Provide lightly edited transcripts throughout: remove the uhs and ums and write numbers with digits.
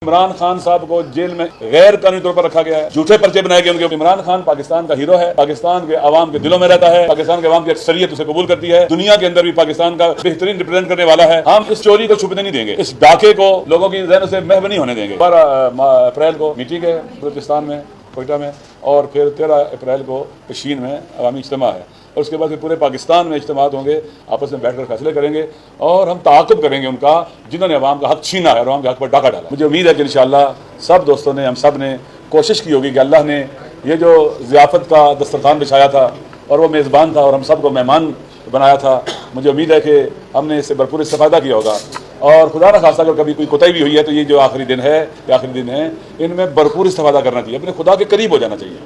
इमरान खान साहब को जेल में गैर कानूनी तौर पर रखा गया है, झूठे पर्चे बनाए गए उनके। इमरान खान पाकिस्तान का हीरो है, पाकिस्तान के अवाम के दिलों में रहता है, पाकिस्तान के अवाम की अक्सरियत उसे कबूल करती है, दुनिया के अंदर भी पाकिस्तान का बेहतरीन रिप्रेजेंट करने वाला है। हम इस चोरी को छुपने नहीं देंगे, इस डाके को लोगों की ज़हनों से महव नहीं होने देंगे। 12 अप्रैल को मीटिंग है बलूचिस्तान में, कोयटा में, और फिर 13 अप्रैल को कशीन में अवामी इज्तिमा है, और उसके बाद फिर पूरे पाकिस्तान में इज्तिमात होंगे, आपस में बैठकर फैसले करेंगे और हम ताक़ुब करेंगे उनका जिन्होंने अवाम का हक छीना है और अवाम के हक पर डाका डाला। मुझे उम्मीद है कि इंशाअल्लाह सब दोस्तों ने, हम सब ने कोशिश की होगी कि अल्लाह ने ये जो ज़ियाफ़त का दस्तरखान बिछाया था और वो मेज़बान था और हम सब को मेहमान बनाया था, मुझे उम्मीद है कि हमने इससे भरपूर इस्तेफ़ादा किया होगा। और खुदा न खास्ता अगर कभी कोई कोताही भी हुई है तो ये जो आखिरी दिन है, ये आखिरी दिन है, इनमें भरपूर इस्तेफ़ादा करना चाहिए, अपने खुदा के करीब हो जाना चाहिए,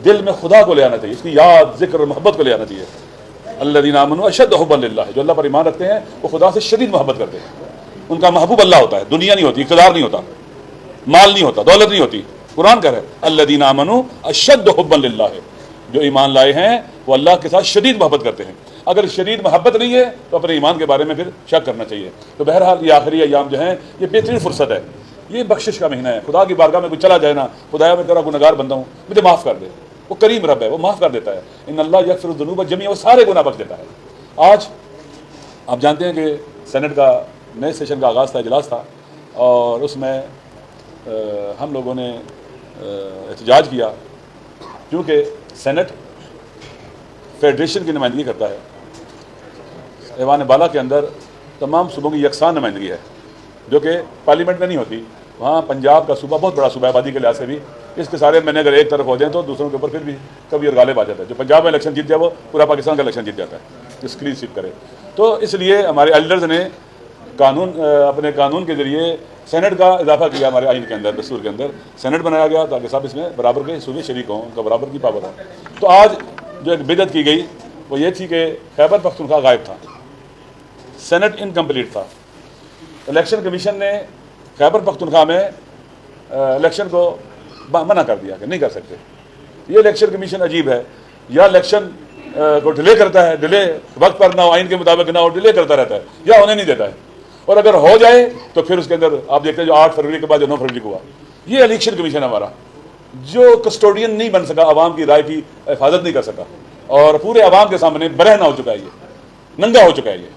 दिल में खुदा को ले आना चाहिए, इसकी याद, जिक्र और मोहब्बत को ले आना चाहिए। अल्लज़ीना आमनू अशद्दु हुब्बन लिल्लाह, जो अल्लाह पर ईमान रखते हैं वो खुदा से शदीद मोहब्बत करते हैं। उनका महबूब अल्लाह होता है, दुनिया नहीं होती, इक़्तिदार नहीं होता, माल नहीं होता, दौलत नहीं होती। कुरान कह रहा है अल्लज़ीना आमनू अशद्दु हुब्बन लिल्लाह, जो ईमान लाए हैं वो अल्लाह के साथ शदीद मोहब्बत करते हैं। अगर शदीद मोहब्बत नहीं है तो अपने ईमान के बारे में फिर शक करना चाहिए। तो बहरहाल ये आखिरी अय्याम जो हैं ये बेहतरीन फुर्सत है, ये बख्शिश का महीना है। खुदा की बारगाह में कोई चला जाए ना, खुदाया मैं तेरा गुनहगार बंदा हूँ, मुझे माफ़ कर दे, वो करीम रब है, वो माफ़ कर देता है। इन अल्लाह यग़फ़िरुज़्ज़ुनूब जमीअ, वो सारे गुनाह बख्श देता है। आज आप जानते हैं कि सेनेट का नए सेशन का आगाज़ था, इजलास था, और उसमें हम लोगों ने एहतजाज किया क्योंकि सेनेट फेडरेशन की नुमाइंदगी करता है। ऐवान बाला के अंदर तमाम सूबों की यकसां नुमाइंदगी है जो कि पार्लियामेंट में नहीं होती। वहाँ पंजाब का सूबा बहुत बड़ा सूबा है आबादी के लिहाज से भी, इसके सारे मैंने अगर एक तरफ हो जाए तो दूसरों के ऊपर फिर भी कभी और गालिब आ जाता है। जो पंजाब में इलेक्शन जीत जाए वो पूरा पाकिस्तान का इलेक्शन जीत जाता है, जिस क्लीन स्वीप करे। तो इसलिए हमारे एल्डर्स ने अपने कानून के ज़रिए सेनेट का इजाफा किया, हमारे आइन के अंदर, दस्तूर के अंदर सेनेट बनाया गया ताकि सब इसमें बराबर के सूबे शरीक हों, उनका बराबर की पावर हो। तो आज जो एक बिदअत की गई वो ये थी कि खैबर पख्तूनख्वा गायब था, सेनेट इनकम्प्लीट था। इलेक्शन कमीशन ने खैबर पख्तूनख्वा में इलेक्शन को मना कर दिया कि नहीं कर सकते। ये इलेक्शन कमीशन अजीब है, या इलेक्शन को डिले करता है, डिले वक्त पर ना हो, आइन के मुताबिक ना हो, डिले करता रहता है, या होने नहीं देता है, और अगर हो जाए तो फिर उसके अंदर आप देखते हैं जो 8 फरवरी के बाद जो 9 फरवरी को हुआ, ये इलेक्शन कमीशन हमारा जो कस्टोडियन नहीं बन सका, आवाम की राय की हिफाजत नहीं कर सका, और पूरे आवाम के सामने बरहना हो चुका है, ये नंगा हो चुका है ये।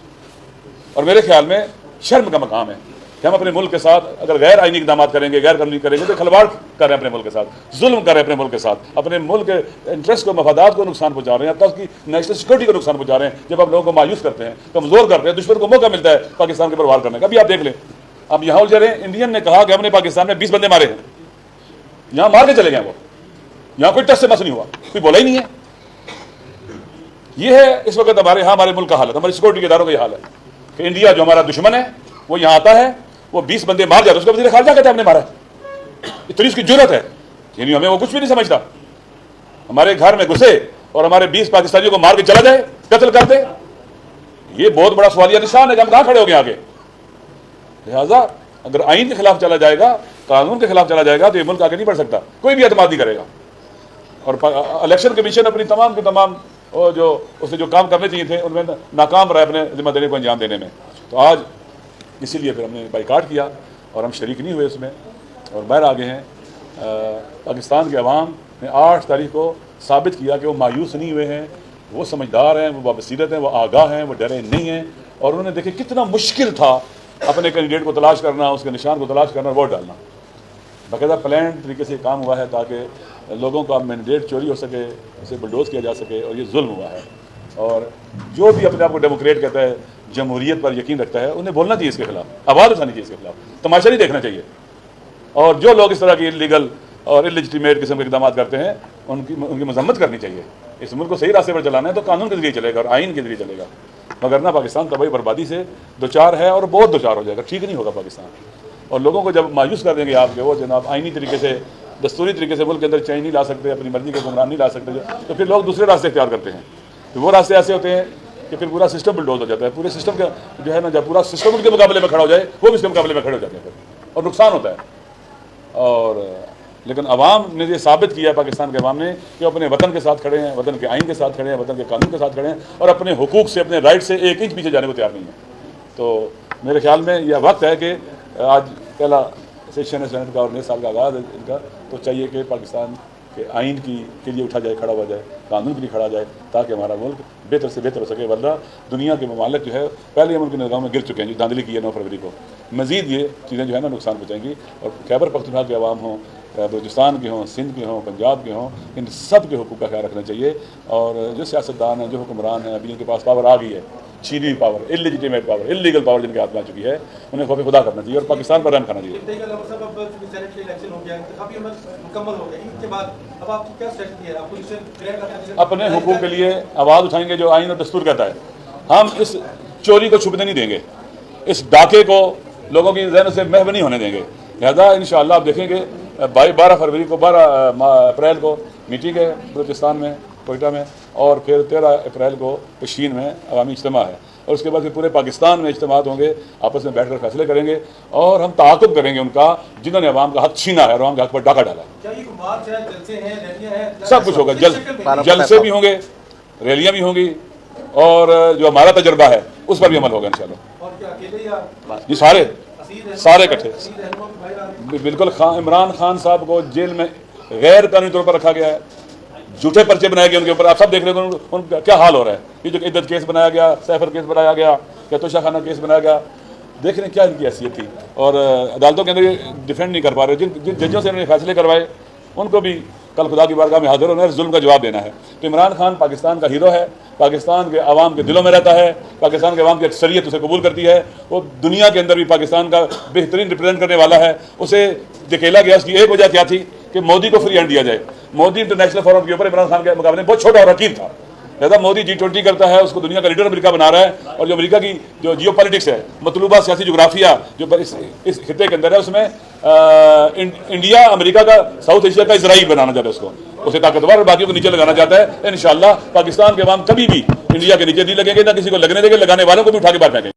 और मेरे ख्याल में शर्म का मकाम है कि हम अपने मुल्क के साथ अगर गैर आइनी इक़दाम करेंगे, गैर कानूनी करेंगे, तो खिलवाड़ कर रहे हैं अपने मुल्क के साथ, जुल्म कर रहे हैं अपने मुल्क के साथ, अपने मुल्क के इंटरेस्ट को, मफादात को नुकसान पहुंचा रहे हैं, अब तक की नेशनल सिक्योरिटी को नुकसान पहुंचा रहे हैं। जब आप लोगों को मायूस करते हैं, कमज़ोर करते हैं, दुश्मन को मौका मिलता है पाकिस्तान के ऊपर वार करने का। अभी आप देख लें, अब यहाँ उलझे रहे, इंडियन ने कहा कि हमने पाकिस्तान में 20 बंदे मारे हैं, यहाँ मार के चले गए वो, यहाँ कोई टच से मस नहीं हुआ, कोई बोला ही नहीं है। ये है इस वक्त हमारे मुल्क का हालत, हमारी सिक्योरिटी के इदारों का ये हाल है कि इंडिया जो हमारा दुश्मन है वो यहाँ आता है, वो 20 बंदे मार जाते, उसका वज़ीर ख़ारजा कहता है हमने मारा, इतनी उसकी जुर्रत है, यानी हमें वो कुछ भी नहीं समझता। हमारे घर में घुसे और हमारे 20 पाकिस्तानियों को मार के चला जाए, कत्ल कर दे, ये बहुत बड़ा सवालिया निशान है कि हम कहाँ खड़े हो गए आगे। लिहाजा अगर आइन के खिलाफ चला जाएगा, कानून के खिलाफ चला जाएगा, तो ये मुल्क आगे नहीं बढ़ सकता, कोई भी एतमाद नहीं करेगा। और इलेक्शन कमीशन अपनी तमाम के तमाम जो उसने जो काम करने चाहिए थे उनमें नाकाम रहा अपने जिम्मेदारी को अंजाम देने में। तो आज इसीलिए फिर हमने बाइकाट किया और हम शरीक नहीं हुए उसमें, और बाहर आ गए हैं। पाकिस्तान के अवाम ने 8 तारीख को साबित किया कि वो मायूस नहीं हुए हैं, वो समझदार हैं, वो बाबसीरत हैं, वो आगाह हैं, वो डरे नहीं हैं। और उन्होंने देखे कितना मुश्किल था अपने कैंडिडेट को तलाश करना, उसके निशान को तलाश करना, वोट डालना। बाकायदा प्लान तरीके से काम हुआ है ताकि लोगों का मैंडेट चोरी हो सके, उसे बुलडोज किया जा सके, और ये जुल्म हुआ है। और जो भी अपने आप को डेमोक्रेट कहता है, जमहूरियत पर यकीन रखता है, उन्हें बोलना चाहिए इसके खिलाफ, आवाज़ उठानी चाहिए इसके खिलाफ, तमाशा नहीं देखना चाहिए। और जो लोग इस तरह की इलीगल और इलेजिटिमेट किस्म के इक़दाम करते हैं उनकी मजम्मत करनी चाहिए। इस मुल्क को सही रास्ते पर चलाना है तो कानून के जरिए चलेगा और आइन के जरिए चलेगा, मगर ना पाकिस्तान तबाही बर्बादी से दो चार है और बहुत दो चार हो जाएगा, ठीक नहीं होगा पाकिस्तान। और लोगों को जब मायूस कर देंगे आपके वो जनाब आइनी तरीके से, दस्तूरी तरीके से मुल्क के अंदर चेंज नहीं ला सकते, अपनी मर्जी के हुक्मरान नहीं ला सकते, तो फिर लोग दूसरे रास्ते इख्तियार करते हैं। तो वो रास्ते ऐसे होते हैं कि फिर पूरा सिस्टम बुलडोज हो जाता है, पूरे सिस्टम का जो है ना, जब पूरा सिस्टम उनके मुकाबले में खड़ा हो जाए वो भी उसके मुकाबले में खड़े हो जाते हैं फिर, और नुकसान होता है। और लेकिन अवाम ने ये साबित किया, पाकिस्तान के अवाम ने, कि अपने वतन के साथ खड़े हैं, वतन के आइन के साथ खड़े हैं, वतन के कानून के साथ खड़े हैं, और अपने हुकूक से, अपने राइट से 1 इंच पीछे जाने को तैयार नहीं है। तो मेरे ख्याल में यह वक्त है कि आज पहला सेशन है सेनेट का और नए साल का आगाज़ है इनका, तो चाहिए कि पाकिस्तान के आइन के लिए उठा जाए, खड़ा हुआ जाए, कानून के लिए खड़ा जाए, ताकि हमारा मुल्क बेहतर से बेहतर हो सके। वरना दुनिया के ममालिक जो है पहले हम उनकी निगाहों में गिर चुके हैं, जो धांधली की है 9 फरवरी को, मज़ीद ये चीज़ें जो है ना नुकसान पहुँचाएंगी। और खैबर पख्तूनख्वा के अवाम हों, बलूचिस्तान के हों, सिंध के हों, पंजाब के हों, इन सब के हुकूक़ का ख्याल रखना चाहिए। और जो सियासतदान हैं, जो हुक्मरान हैं, अभी इनके पास पावर आ गई है, छीनी हुई पावर, इलीजिटिमेट पावर, इलीगल पावर जिनके हाथ में आ चुकी है, उन्हें खौफ खुदा करना चाहिए और पाकिस्तान पर रहम खाना चाहिए। अपने हुकूक के लिए आवाज़ उठाएंगे जो आइन और दस्तूर कहता है। हम इस चोरी को छुपने नहीं देंगे, इस डाके को लोगों की जहन से महव नहीं होने देंगे। लिहाजा इंशाअल्लाह आप देखेंगे 12 फरवरी को 12 अप्रैल को मीटिंग है बलूचिस्तान में, कोयटा में, और फिर 13 अप्रैल को पशीन में अवामी इज्तिमा है, और उसके बाद फिर पूरे पाकिस्तान में इज्तिमात होंगे, आपस में बैठकर फैसले करेंगे और हम ताक़ुब करेंगे उनका जिन्होंने अवाम का हक छीना है और अवाम के हक पर डाका डाला है। सब कुछ होगा, जलसे भी होंगे, रैलियाँ भी होंगी, और जो हमारा तजर्बा है उस पर भी अमल होगा इंशाअल्लाह। जी सारे इकट्ठे, बिल्कुल। इमरान खान साहब को जेल में गैर कानूनी तौर पर रखा गया है, झूठे पर्चे बनाए गए उनके ऊपर। आप सब देख रहे हो उनका क्या हाल हो रहा है। ये जो इद्दत केस बनाया गया, सैफर केस बनाया गया, या तोशा खाना केस बनाया गया, देख रहे हैं क्या इनकी हैसियत थी। और अदालतों के अंदर ये डिफेंड नहीं कर पा रहे। जिन जजों से इन्होंने फैसले करवाए उनको भी कल खुदा की बारगाह में हाजिर होना है, जुल्म का जवाब देना है। तो इमरान खान पाकिस्तान का हीरो है, पाकिस्तान के अवाम के दिलों में रहता है, पाकिस्तान के अवाम की अक्सरियत उसे कबूल करती है, वो दुनिया के अंदर भी पाकिस्तान का बेहतरीन रिप्रेजेंट करने वाला है। उसे धकेला गया, उसकी एक वजह क्या थी कि मोदी को फ्री हैंड दिया जाए। मोदी इंटरनेशनल फोरम के ऊपर इमरान खान के मुकाबले बहुत छोटा और हकीम था। लिहाजा मोदी G20 करता है, उसको दुनिया का लीडर अमेरिका बना रहा है, और जो अमेरिका की जो जियो पॉलिटिक्स है, मतलूबा सियासी जोग्राफिया जो इस खिते के अंदर है, उसमें इंडिया अमेरिका का, साउथ एशिया का इजराइल बनाना चाहता है, उसको उसे ताकतवर और बाकियों को नीचे लगाना चाहता है। इंशाअल्लाह पाकिस्तान के अवाम कभी भी इंडिया के नीचे नहीं लगेंगे, ना किसी को लगने देंगे, लगाने वालों को भी उठा के बाहर फेंकेंगे।